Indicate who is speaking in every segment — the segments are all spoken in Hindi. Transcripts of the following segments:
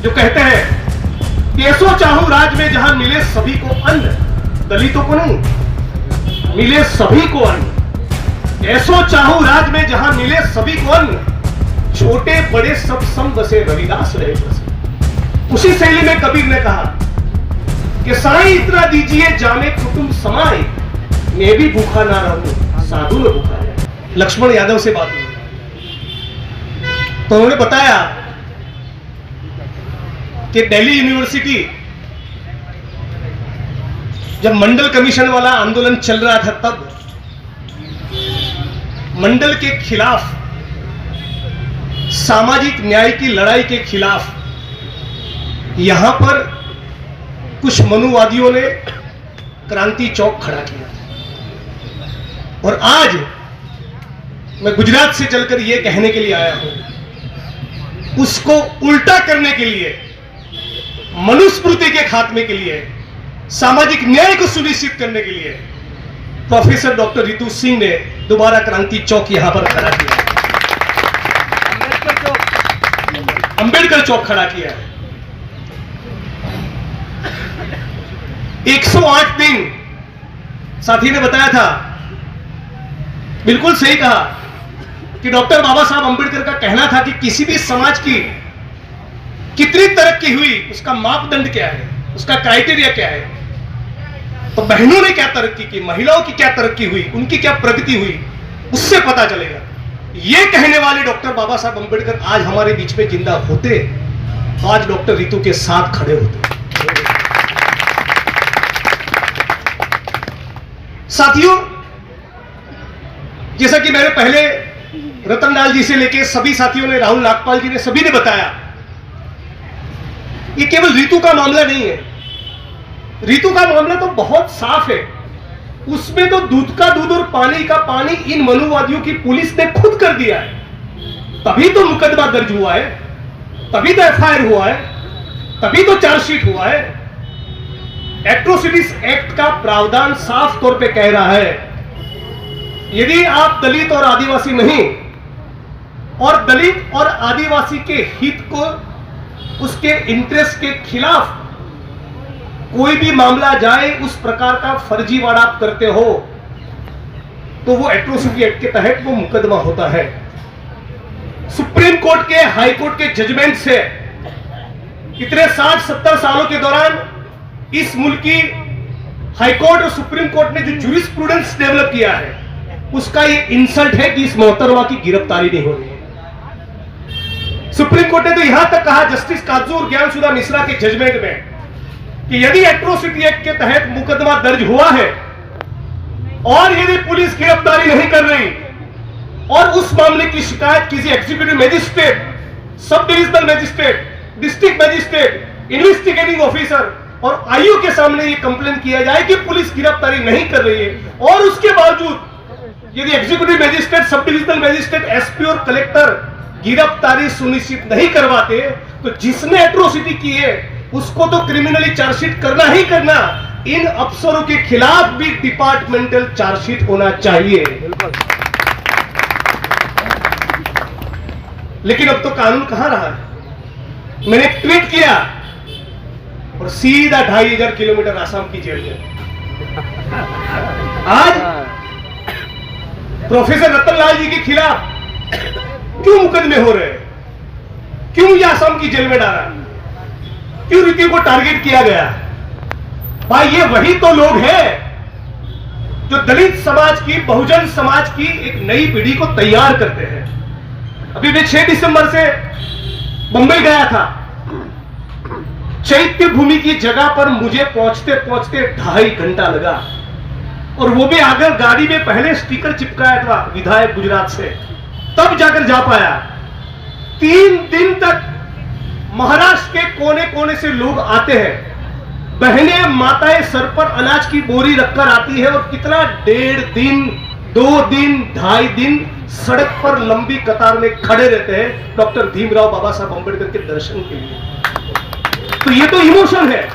Speaker 1: जो कहते हैं कि ऐसो चाहूं राज में जहां मिले सभी को अन्न, दलितों को नहीं, मिले सभी को अन्न। ऐसो चाहूं राज में जहां मिले सभी को अन्न, छोटे बड़े सब सम बसे रविदास रहे बसे। उसी शैली में कबीर ने कहा कि साईं इतना दीजिए जामे कुटुंब समाए, मैं भी भूखा ना रहूं साधु न भूखा है। लक्ष्मण यादव से बात हुई तो उन्होंने बताया कि दिल्ली यूनिवर्सिटी जब मंडल कमीशन वाला आंदोलन चल रहा था तब मंडल के खिलाफ, सामाजिक न्याय की लड़ाई के खिलाफ यहां पर कुछ मनुवादियों ने क्रांति चौक खड़ा किया। और आज मैं गुजरात से चलकर यह कहने के लिए आया हूं, उसको उल्टा करने के लिए, मनुस्मृति के खात्मे के लिए, सामाजिक न्याय को सुनिश्चित करने के लिए प्रोफेसर डॉक्टर रितु सिंह ने दोबारा क्रांति चौक यहां पर खड़ा किया, अंबेडकर चौक खड़ा किया है। 108 दिन साथी ने बताया था, बिल्कुल सही कहा कि डॉक्टर बाबा साहब अंबेडकर का कहना था कि किसी भी समाज की कितनी तरक्की हुई उसका मापदंड क्या है, उसका क्राइटेरिया क्या है। तो बहनों ने क्या तरक्की की, महिलाओं की क्या तरक्की हुई, उनकी क्या प्रगति हुई, उससे पता चलेगा। ये कहने वाले डॉक्टर बाबा साहब अंबेडकर आज हमारे बीच में जिंदा होते, आज डॉक्टर रितु के साथ खड़े होते। साथियों, जैसा कि मैंने पहले रतनलाल जी से लेके सभी साथियों ने, राहुल नागपाल जी ने, सभी ने बताया, ये केवल रितु का मामला नहीं है। रितु का मामला तो बहुत साफ है, उसमें तो दूध का दूध और पानी का पानी इन मनुवादियों की पुलिस ने खुद कर दिया है। तभी तो मुकदमा दर्ज हुआ है, तभी तो एफआईआर हुआ है, तभी तो चार्जशीट हुआ है। एट्रोसिटीज एक्ट का प्रावधान साफ तौर पे कह रहा है, यदि आप दलित और आदिवासी नहीं, और दलित और आदिवासी के हित को, उसके इंटरेस्ट के खिलाफ कोई भी मामला जाए, उस प्रकार का फर्जीवाड़ा आप करते हो, तो वो एट्रोसिटी एक्ट के तहत वो मुकदमा होता है। सुप्रीम कोर्ट के, हाई कोर्ट के जजमेंट से इतने 60-70 सालों के दौरान इस मुल्क की हाई कोर्ट और सुप्रीम कोर्ट ने जो जूरिस्प्रूडेंस डेवलप किया है, उसका ये इंसल्ट है कि इस मोहतरमा की गिरफ्तारी नहीं हो रही है। सुप्रीम कोर्ट ने तो यहां तक कहा, जस्टिस काजू और ज्ञानसुधा मिश्रा के जजमेंट में, कि यदि एट्रोसिटी एक्ट के तहत मुकदमा दर्ज हुआ है और यदि पुलिस गिरफ्तारी नहीं कर रही और उस मामले की शिकायत किसी executive magistrate, sub divisional magistrate, district magistrate, investigating officer और आईओ के सामने ये कंप्लेन किया जाए कि पुलिस गिरफ्तारी नहीं कर रही है, और उसके बावजूद यदि executive magistrate, sub divisional magistrate, SP और कलेक्टर गिरफ्तारी सुनिश्चित नहीं करवाते, तो जिसने एट्रोसिटी की है उसको तो क्रिमिनली चार्जशीट करना ही करना। इन अफसरों के खिलाफ भी डिपार्टमेंटल चार्जशीट होना चाहिए। लेकिन अब तो कानून कहां रहा है। मैंने ट्वीट किया और सीधा 2500 किलोमीटर आसाम की जेल में। आज प्रोफेसर रतनलाल जी के खिलाफ क्यों मुकदमे हो रहे हैं, क्यों ये आसाम की जेल में डाला, क्यों रितु को टारगेट किया गया? भाई, ये वही तो लोग हैं जो दलित समाज की, बहुजन समाज की एक नई पीढ़ी को तैयार करते हैं। अभी मैं 6 दिसंबर से मुंबई गया था। चैत्य भूमि की जगह पर मुझे पहुंचते पहुंचते 2.5 घंटा लगा, और वो भी अगर गाड़ी में पहले स्टिकर चिपकाया था विधायक गुजरात से, तब जाकर जा पाया। 3 दिन तक महाराष्ट्र के कोने कोने से लोग आते हैं, बहनें माताएं सर पर अनाज की बोरी रखकर आती है, और कितना 1.5 दिन, 2 दिन, 2.5 दिन सड़क पर लंबी कतार में खड़े रहते हैं डॉक्टर भीमराव बाबा साहब अंबेडकर के दर्शन के लिए। तो ये तो इमोशन है।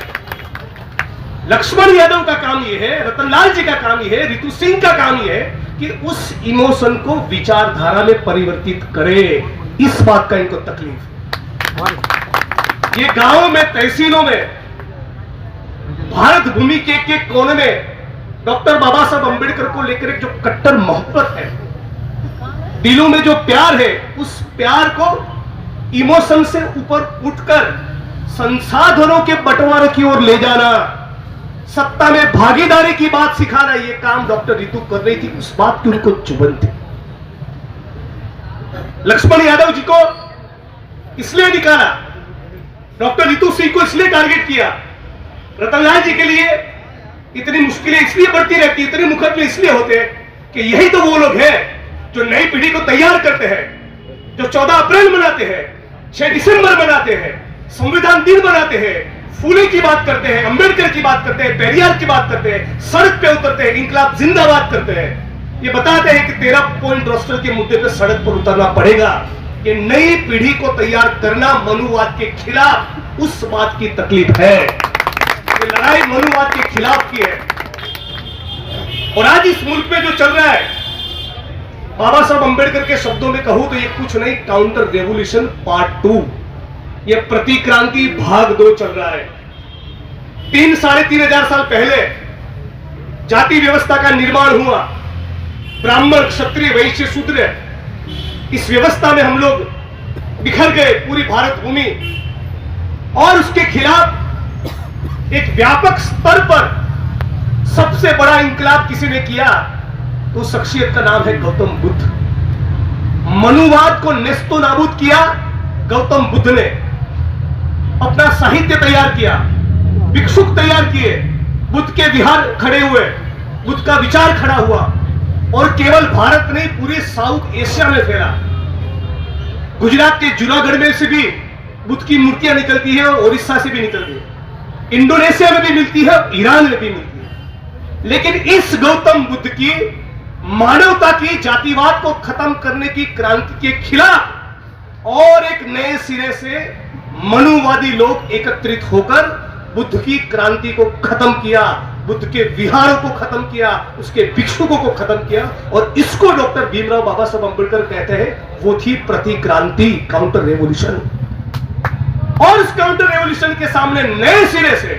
Speaker 1: लक्ष्मण यादव का काम ये है, रतनलाल जी का काम ये है, रितु सिंह का काम ये है कि उस इमोशन को विचारधारा में परिवर्तित करे। इस बात का इनको तकलीफ। ये गांवों में, तहसीलों में, भारत भूमि के एक कोने में डॉक्टर बाबा साहब अंबेडकर को लेकर एक जो कट्टर मोहब्बत है, दिलों में जो प्यार है, उस प्यार को इमोशन से ऊपर उठकर संसाधनों के बंटवारे की ओर ले जाना, सत्ता में भागीदारी की बात सिखाना, ये काम डॉक्टर रितु कर रही थी। उस बात की उनको चुभन थी। लक्ष्मण यादव जी को इसलिए निकाला, डॉक्टर रितु सिंह को इसलिए टारगेट किया, रतनलाल जी के लिए इतनी मुश्किलें इसलिए बढ़ती रहती, इतने मुकदमे इसलिए होते हैं कि यही तो वो लोग हैं जो नई पीढ़ी को तैयार करते हैं, जो 14 अप्रैल मनाते हैं, 6 दिसंबर मनाते हैं, संविधान दिन मनाते हैं, फूले की बात करते हैं, अंबेडकर की बात करते हैं, पेरियार की बात करते हैं, सड़क पे उतरते हैं, इंकलाब जिंदाबाद करते हैं। ये बताते हैं कि 13 पॉइंट रोस्टर के मुद्दे पे सड़क पर उतरना पड़ेगा। कि नई पीढ़ी को तैयार करना मनुवाद के खिलाफ, उस बात की तकलीफ है। ये लड़ाई मनुवाद के खिलाफ की है। और आज इस मुल्क में जो चल रहा है, बाबा साहब अंबेडकर के शब्दों में कहूं तो ये कुछ नहीं, काउंटर रेवोल्यूशन पार्ट 2, ये प्रतिक्रांति भाग 2 चल रहा है। 3-3.5 हजार साल पहले जाति व्यवस्था का निर्माण हुआ, ब्राह्मण, क्षत्रिय, वैश्य, शूद्र, इस व्यवस्था में हम लोग बिखर गए, पूरी भारत भूमि, और उसके खिलाफ एक व्यापक स्तर पर सबसे बड़ा इंकलाब किसी ने किया तो शख्सियत का नाम है गौतम बुद्ध। मनुवाद को नेस्तो नाबूद किया गौतम बुद्ध ने, अपना साहित्य तैयार किया, भिक्षुक तैयार किए, बुद्ध के विहार खड़े हुए, बुद्ध का विचार खड़ा हुआ, और केवल भारत नहीं, पूरे साउथ एशिया में फैला। गुजरात के जूनागढ़ में से भी बुद्ध की मूर्तियां निकलती है, और उड़ीसा से भी निकलती है, इंडोनेशिया में भी मिलती है, ईरान में भी मिलती है। लेकिन इस गौतम बुद्ध की मानवता की, जातिवाद को खत्म करने की क्रांति के खिलाफ और एक नए सिरे से मनुवादी लोग एकत्रित होकर बुद्ध की क्रांति को खत्म किया, बुद्ध के विहारों को खत्म किया, उसके भिक्षुकों को खत्म किया, और इसको डॉक्टर भीमराव बाबा साहब अंबेडकर कहते हैं, वो थी प्रतिक्रांति, काउंटर रेवोल्यूशन। और उस काउंटर रेवोल्यूशन के सामने नए सिरे से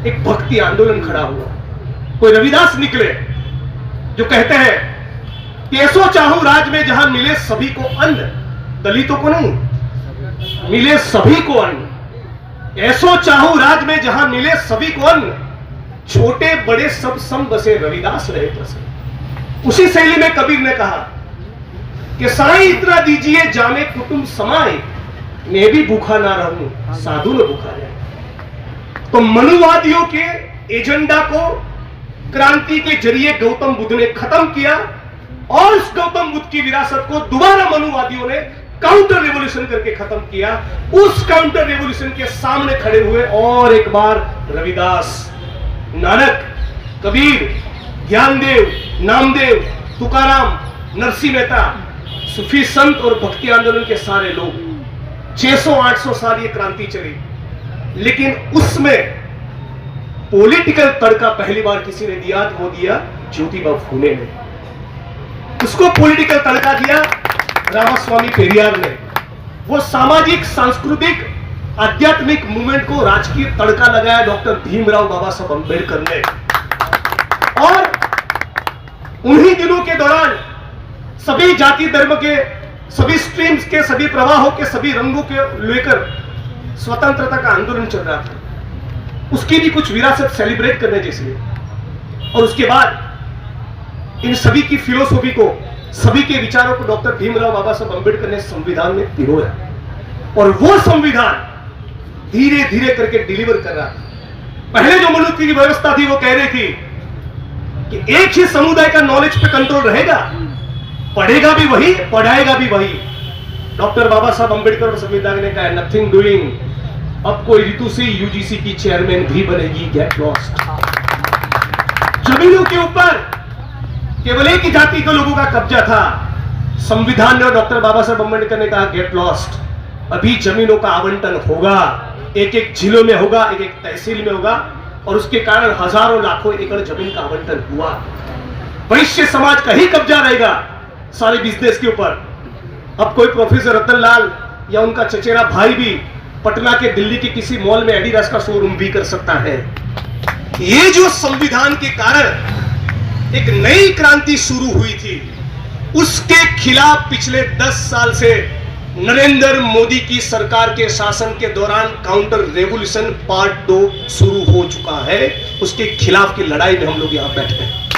Speaker 1: एक भक्ति आंदोलन खड़ा हुआ। कोई रविदास निकले जो कहते हैं कि ऐसो चाहूं राज में जहां मिले सभी को अन्न, दलितों को नहीं, मिले सभी को अन्न। ऐसो चाहूं राज में जहां मिले सभी को अन्न, छोटे बड़े सब सम बसे, रविदास रहे प्रसन्न। उसी शैली में कबीर ने कहा कि साईं इतना दीजिए जामे कुटुंब समाए, मैं भी भूखा ना रहूं साधु न भूखा रहे। तो मनुवादियों के एजेंडा को क्रांति के जरिए गौतम बुद्ध ने खत्म किया, और उस गौतम बुद्ध की विरासत को दोबारा मनुवादियों ने काउंटर रेवोल्यूशन करके खत्म किया। उस काउंटर रेवोल्यूशन के सामने खड़े हुए और एक बार रविदास, नानक, कबीर, ज्ञानदेव, नामदेव, तुकाराम, नरसिंह मेहता, सूफी संत और भक्ति आंदोलन के सारे लोग। 600-800 साल ये क्रांति चली, लेकिन उसमें पॉलिटिकल तड़का पहली बार किसी ने दिया, वो दिया ज्योतिबा फूले ने। उसको पॉलिटिकल तड़का दिया रामास्वामी पेरियार ने। वो सामाजिक, सांस्कृतिक, आध्यात्मिक मूवमेंट को राजकीय तड़का लगाया डॉक्टर भीमराव बाबा साहब अंबेडकर ने। और उन्हीं दिनों के दौरान सभी जाति धर्म के, सभी स्ट्रीम्स के, सभी प्रवाहों के, सभी रंगों के लेकर स्वतंत्रता का आंदोलन चल रहा था। उसकी भी कुछ विरासत सेलिब्रेट करने जैसी। और उसके बाद इन सभी की फिलोसॉफी को, सभी के विचारों को डॉक्टर भीमराव बाबा साहब अंबेडकर ने संविधान में पिरोया, और वो संविधान धीरे धीरे करके डिलीवर कर रहा था। पहले जो मनुष्य की व्यवस्था थी वो कह रही थी कि एक ही समुदाय का नॉलेज पे कंट्रोल रहेगा, पढ़ेगा भी वही, पढ़ाएगा भी वही। डॉक्टर बाबा साहब अंबेडकर और संविधान ने कहा नथिंग डूइंग, अब कोई रितु से यूजीसी की चेयरमैन भी बनेगी, गेट लॉस्ट। जमीनों के ऊपर केवल एक ही जाति के लोगों का कब्जा था। संविधान ने और डॉक्टर बाबा साहब अंबेडकर ने कहा गेट लॉस्ट, अभी जमीनों का आवंटन होगा, एक एक जिलों में होगा, एक एक तहसील में होगा, और उसके कारण हजारों लाखों एकड़ जमीन का आवंटन हुआ। वैश्य समाज का ही कब्जा रहेगा सारे बिजनेस के ऊपर। अब कोई प्रोफेसर रतनलाल या उनका चचेरा भाई भी पटना के दिल्ली के किसी मॉल में एडिडास का शोरूम भी कर सकता है। ये जो संविधान के कारण एक नई क्रांति शुरू हुई थी, उसके खिलाफ पिछले 10 साल से नरेंद्र मोदी की सरकार के शासन के दौरान काउंटर रेवोल्यूशन पार्ट 2 शुरू हो चुका है। उसके खिलाफ की लड़ाई में हम लोग यहां बैठे हैं।